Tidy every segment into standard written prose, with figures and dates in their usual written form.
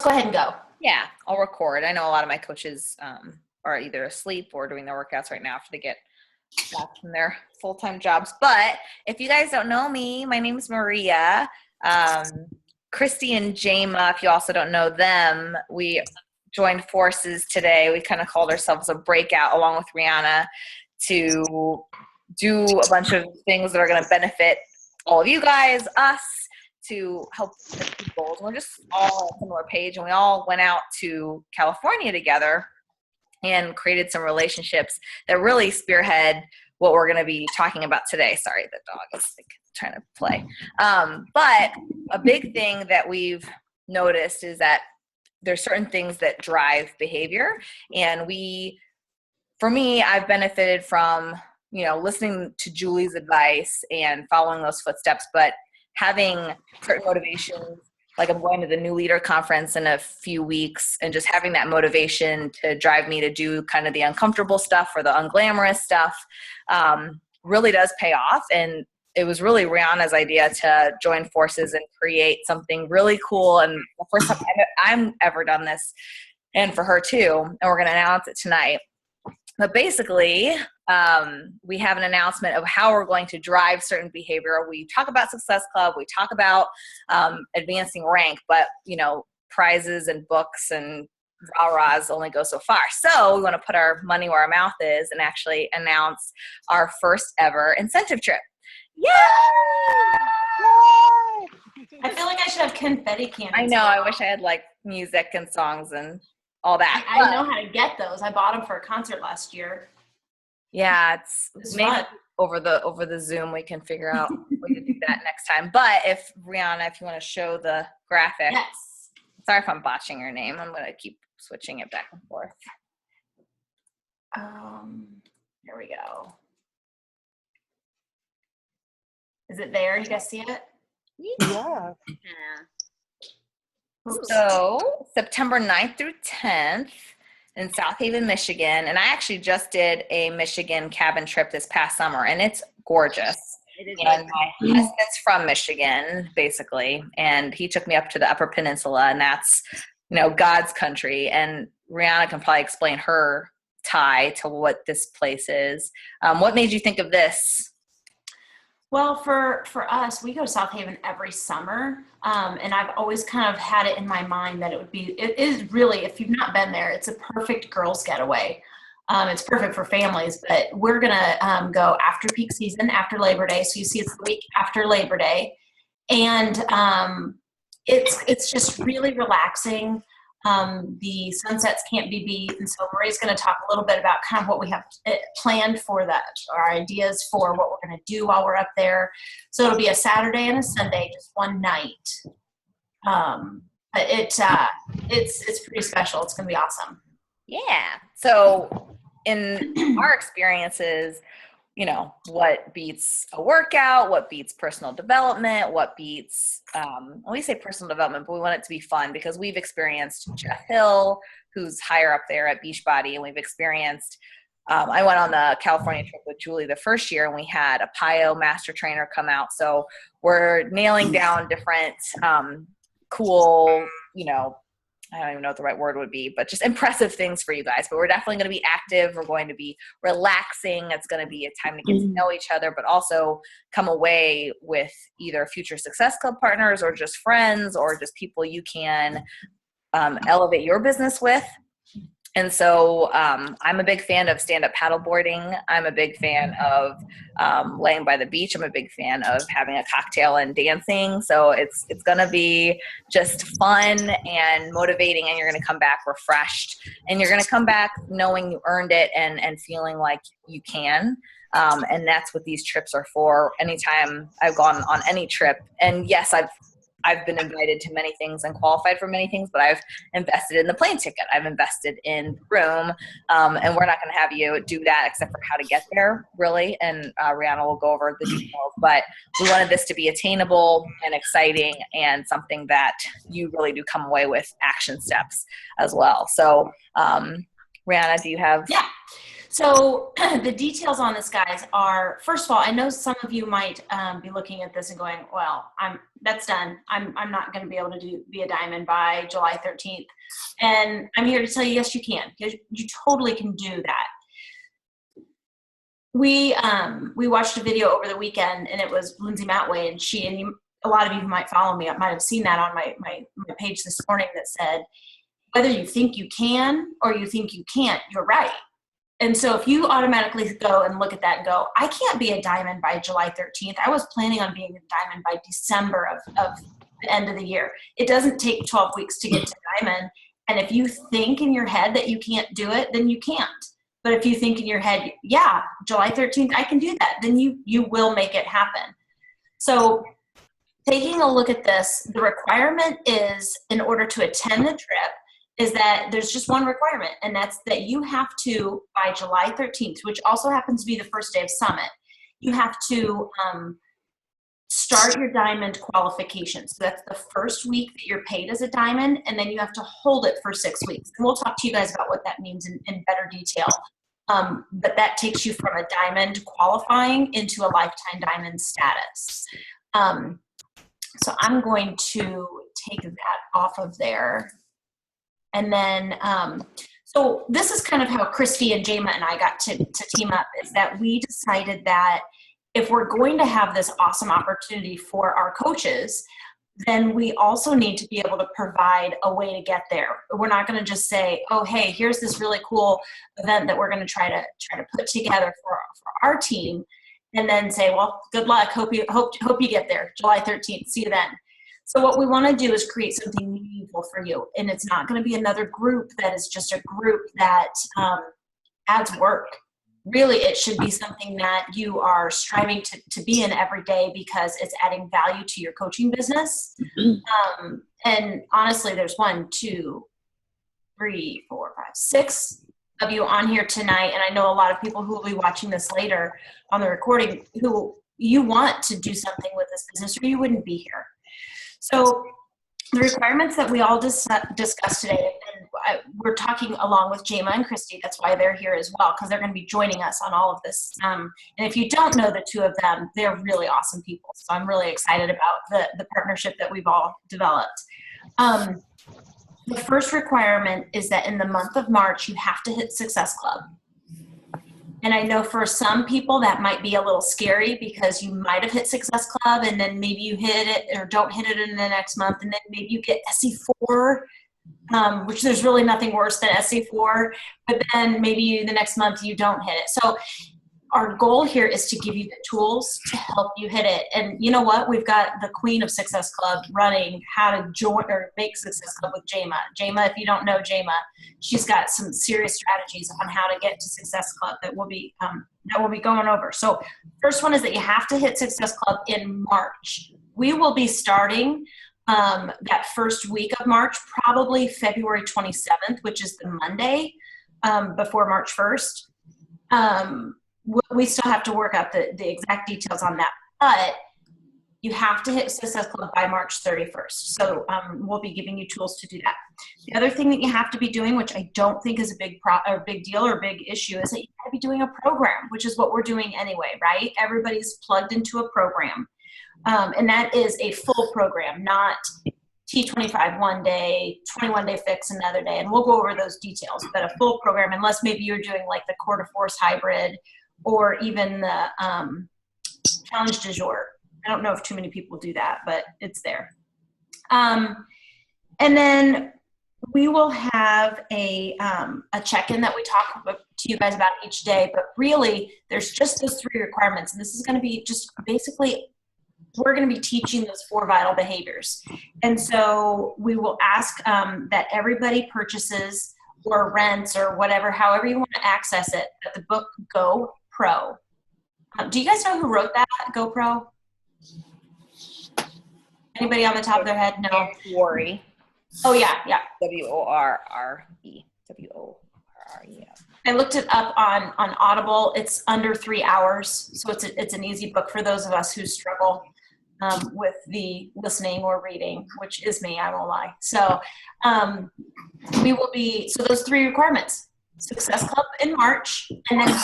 Go ahead and go. Yeah, I'll record. I know a lot of my coaches are either asleep or doing their workouts right now after they get back from their full-time jobs. But if you guys don't know me, my name is Maria. Christy and Jama, if you also don't know them, we joined forces today. We kind of called ourselves a breakout along with Rihanna to do a bunch of things that are going to benefit all of you guys, us, to help people. We're just all on a similar page, and we all went out to California together and created some relationships that really spearhead what we're going to be talking about today. Sorry, the dog is trying to play. But a big thing that we've noticed is that there's certain things that drive behavior. And for me, I've benefited from, listening to Julie's advice and following those footsteps, but having certain motivations, like I'm going to the New Leader Conference in a few weeks, and just having that motivation to drive me to do kind of the uncomfortable stuff or the unglamorous stuff really does pay off. And it was really Rihanna's idea to join forces and create something really cool. And the first time I've ever done this, and for her too, and we're going to announce it tonight. But basically, we have an announcement of how we're going to drive certain behavior. We talk about Success Club. We talk about advancing rank, but, prizes and books and rah-rahs only go so far. So we want to put our money where our mouth is and actually announce our first ever incentive trip. Yay! I feel like I should have confetti cannons. I know. I wish I had music and songs and all that. I know how to get those. I bought them for a concert last year. Yeah, it's maybe fun. over the Zoom we can figure out we can do that next time. But if Rihanna, if you want to show the graphic. Yes. Sorry if I'm botching your name. I'm gonna keep switching it back and forth. Here we go. Is it there? You guys see it? Yeah. So September 9th through 10th in South Haven, Michigan. And I actually just did a Michigan cabin trip this past summer, and it's gorgeous. And my husband's from Michigan, basically, and he took me up to the Upper Peninsula, and that's, God's country. And Rihanna can probably explain her tie to what this place is. What made you think of this? Well, for us, we go to South Haven every summer, and I've always kind of had it in my mind that it is really, if you've not been there, it's a perfect girls' getaway. It's perfect for families, but we're going to go after peak season, after Labor Day. So you see it's the week after Labor Day, and it's just really relaxing. The sunsets can't be beat. And so Marie's going to talk a little bit about kind of what we have planned for that, our ideas for what we're going to do while we're up there. So it'll be a Saturday and a Sunday, just one night. It's pretty special. It's going to be awesome. Yeah. So in our experiences, what beats a workout, what beats personal development, what beats, we say personal development, but we want it to be fun because we've experienced Jeff Hill, who's higher up there at Beachbody, and we've experienced, I went on the California trip with Julie the first year, and we had a PiYo master trainer come out. So we're nailing down different cool, I don't even know what the right word would be, but just impressive things for you guys. But we're definitely going to be active. We're going to be relaxing. It's going to be a time to get to know each other, but also come away with either future Success Club partners or just friends or just people you can elevate your business with. And so I'm a big fan of stand-up paddleboarding. I'm a big fan of laying by the beach. I'm a big fan of having a cocktail and dancing. So it's going to be just fun and motivating, and you're going to come back refreshed. And you're going to come back knowing you earned it and feeling like you can. And that's what these trips are for. Anytime I've gone on any trip, and yes, I've been invited to many things and qualified for many things, but I've invested in the plane ticket. I've invested in the room, and we're not going to have you do that except for how to get there, really. And Rihanna will go over the details. But we wanted this to be attainable and exciting and something that you really do come away with action steps as well. So, Rihanna, do you have So the details on this, guys, are, first of all, I know some of you might be looking at this and going, well, that's done. I'm not going to be able to be a diamond by July 13th. And I'm here to tell you, yes, you can. You totally can do that. We watched a video over the weekend, and it was Lindsay Matway, and a lot of you who might follow me might have seen that on my page this morning that said, whether you think you can or you think you can't, you're right. And so if you automatically go and look at that and go, I can't be a diamond by July 13th. I was planning on being a diamond by December of the end of the year. It doesn't take 12 weeks to get to diamond. And if you think in your head that you can't do it, then you can't. But if you think in your head, yeah, July 13th, I can do that, then you will make it happen. So taking a look at this, the requirement is, in order to attend the trip, is that there's just one requirement, and that's that you have to, by July 13th, which also happens to be the first day of Summit, you have to start your diamond qualification. So that's the first week that you're paid as a diamond, and then you have to hold it for 6 weeks. And we'll talk to you guys about what that means in better detail. But that takes you from a diamond qualifying into a lifetime diamond status. So I'm going to take that off of there. And then, so this is kind of how Christy and Jama and I got to team up, is that we decided that if we're going to have this awesome opportunity for our coaches, then we also need to be able to provide a way to get there. We're not going to just say, oh, hey, here's this really cool event that we're going to try to put together for our team, and then say, well, good luck. Hope you get there, July 13th. See you then. So what we want to do is create something meaningful for you. And it's not going to be another group that is just a group that adds work. Really, it should be something that you are striving to be in every day, because it's adding value to your coaching business. And honestly, there's 1, 2, 3, 4, 5, 6 of you on here tonight. And I know a lot of people who will be watching this later on the recording who you want to do something with this business, or you wouldn't be here. So the requirements that we all discussed today, and we're talking along with Jama and Christy, that's why they're here as well, because they're going to be joining us on all of this. And if you don't know the two of them, they're really awesome people. So I'm really excited about the partnership that we've all developed. The first requirement is that in the month of March, you have to hit Success Club. And I know for some people that might be a little scary, because you might have hit Success Club and then maybe you hit it or don't hit it in the next month, and then maybe you get SC4, which there's really nothing worse than SC4, but then maybe the next month you don't hit it. So our goal here is to give you the tools to help you hit it. And you know what? We've got the queen of Success Club running how to join or make Success Club with Jama. Jama, if you don't know Jama, she's got some serious strategies on how to get to Success Club that we'll be going over. So first one is that you have to hit Success Club in March. We will be starting that first week of March, probably February 27th, which is the Monday before March 1st. We still have to work out the exact details on that, but you have to hit Success Club by March 31st. So we'll be giving you tools to do that. The other thing that you have to be doing, which I don't think is a big deal or a big issue, is that you got to be doing a program, which is what we're doing anyway, right? Everybody's plugged into a program, and that is a full program, not T25 one day, 21-day fix another day, and we'll go over those details. But a full program, unless maybe you're doing like the Core de Force hybrid, or even the Challenge du Jour. I don't know if too many people do that, but it's there. And then we will have a check-in that we talk to you guys about each day, but really there's just those 3 requirements. And this is going to be just basically, we're going to be teaching those 4 vital behaviors. And so we will ask that everybody purchases or rents or whatever, however you want to access it, at the book GoPro. Do you guys know who wrote that, GoPro? Anybody on the top of their head? No. Worry. Oh, yeah. WORRE. WORRE. I looked it up on Audible. It's under 3 hours, so it's an easy book for those of us who struggle with the listening or reading, which is me, I won't lie. So we will be, so those 3 requirements. Success Club in March, and then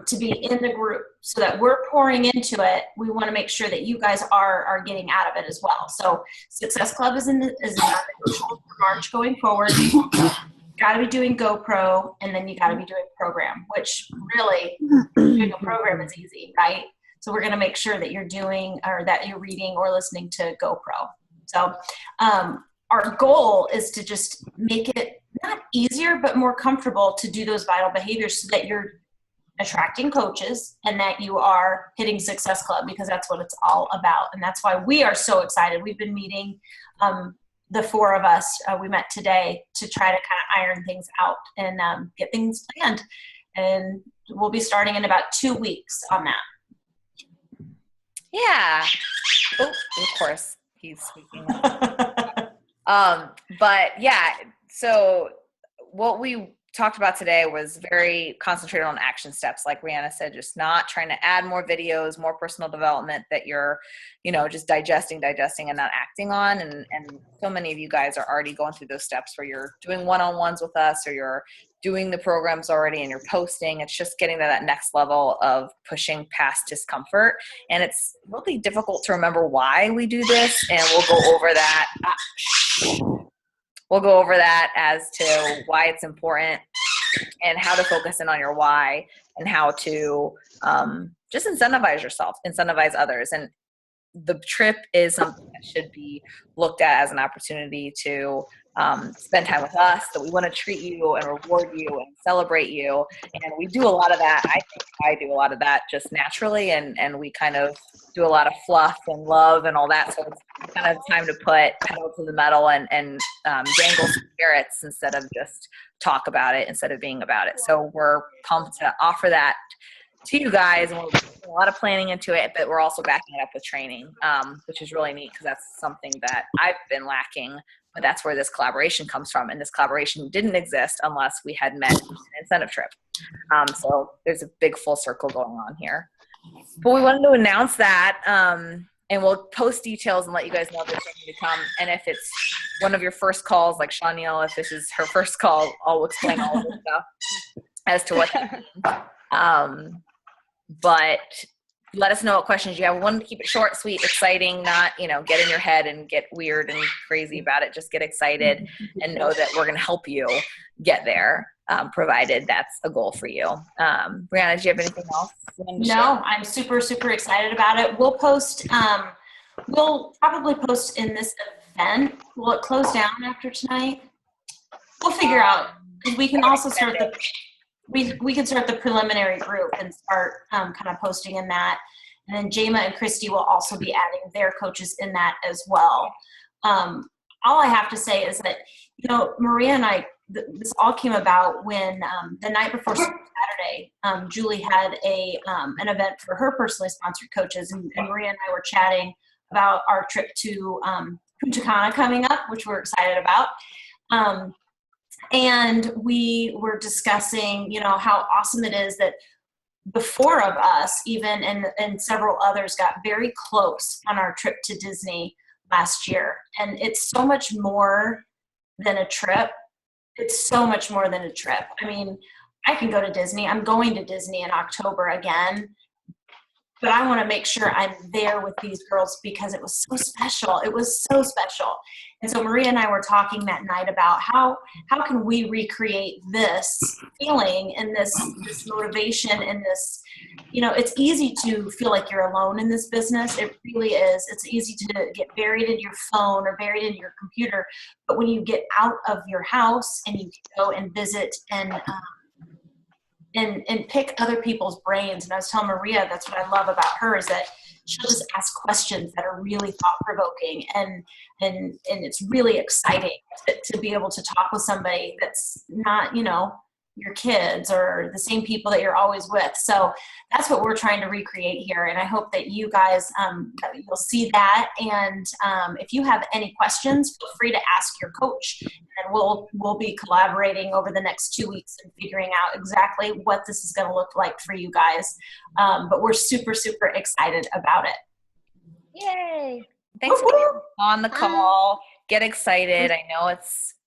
to be in the group so that we're pouring into it. We want to make sure that you guys are getting out of it as well. So Success Club is in for March going forward. Got to be doing GoPro, and then you got to be doing program, which really doing a program is easy, right? So we're going to make sure that you're doing, or that you're reading or listening to GoPro. So our goal is to just make it not easier, but more comfortable to do those vital behaviors so that you're attracting coaches and that you are hitting Success Club, because that's what it's all about. And that's why we are so excited. We've been meeting, the four of us, we met today to try to kind of iron things out and get things planned. And we'll be starting in about 2 weeks on that. Yeah. Oh, of course, he's speaking. But yeah, so what we talked about today was very concentrated on action steps. Like Brianna said, just not trying to add more videos, more personal development that you're, just digesting and not acting on. And so many of you guys are already going through those steps where you're doing one-on-ones with us, or you're doing the programs already and you're posting. It's just getting to that next level of pushing past discomfort. And it's really difficult to remember why we do this. And we'll go over that. We'll go over that as to why it's important and how to focus in on your why, and how to just incentivize yourself, incentivize others. And the trip is something that should be looked at as an opportunity to spend time with us, that we want to treat you and reward you and celebrate you. And we do a lot of that. I think I do a lot of that just naturally. And we kind of do a lot of fluff and love and all that. So it's kind of time to put pedal to the metal and dangle some carrots instead of just talk about it, instead of being about it. So we're pumped to offer that to you guys, and we're putting a lot of planning into it, but we're also backing it up with training, which is really neat, because that's something that I've been lacking. But that's where this collaboration comes from, and this collaboration didn't exist unless we had met an incentive trip. So there's a big full circle going on here. But we wanted to announce that, and we'll post details and let you guys know if it's going to come. And if it's one of your first calls, like Shaniel, if this is her first call, I'll explain all of this stuff as to what that means. But let us know what questions you have. We wanted to keep it short, sweet, exciting, not, get in your head and get weird and crazy about it. Just get excited and know that we're going to help you get there, provided that's a goal for you. Brianna, do you have anything else you wanted to share? No, I'm super, super excited about it. We'll post, we'll probably post in this event. Will it close down after tonight? We'll figure out. We can also start we can start the preliminary group and start kind of posting in that. And then Jama and Christy will also be adding their coaches in that as well. All I have to say is that, Maria and I, this all came about when the night before Saturday, Julie had an event for her personally sponsored coaches, and Maria and I were chatting about our trip to Punta Cana coming up, which we're excited about. And we were discussing, how awesome it is that the four of us, even, and several others, got very close on our trip to Disney last year. And it's so much more than a trip. It's so much more than a trip. I mean, I can go to Disney. I'm going to Disney in October again. But I want to make sure I'm there with these girls because it was so special. It was so special. And so Maria and I were talking that night about how can we recreate this feeling and this motivation and this, it's easy to feel like you're alone in this business. It really is. It's easy to get buried in your phone or buried in your computer. But when you get out of your house and you go and visit and pick other people's brains. And I was telling Maria, that's what I love about her, is that she'll just ask questions that are really thought-provoking, and it's really exciting to be able to talk with somebody that's not, your kids or the same people that you're always with. So that's what we're trying to recreate here. And I hope that you guys, that you'll see that. And if you have any questions, feel free to ask your coach, and we'll be collaborating over the next 2 weeks and figuring out exactly what this is going to look like for you guys. But we're super, super excited about it. Yay. Thanks for being on the call. get excited. I know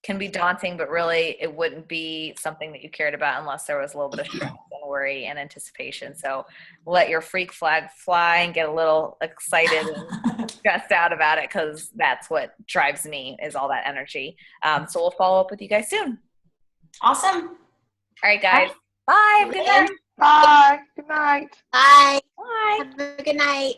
can be daunting, but really it wouldn't be something that you cared about unless there was a little bit of stress and worry and anticipation. So let your freak flag fly and get a little excited and stressed out about it, because that's what drives me, is all that energy. So we'll follow up with you guys soon. Awesome. All right, guys. Bye. Good night. Bye. Good night. Bye. Bye. Have a good night.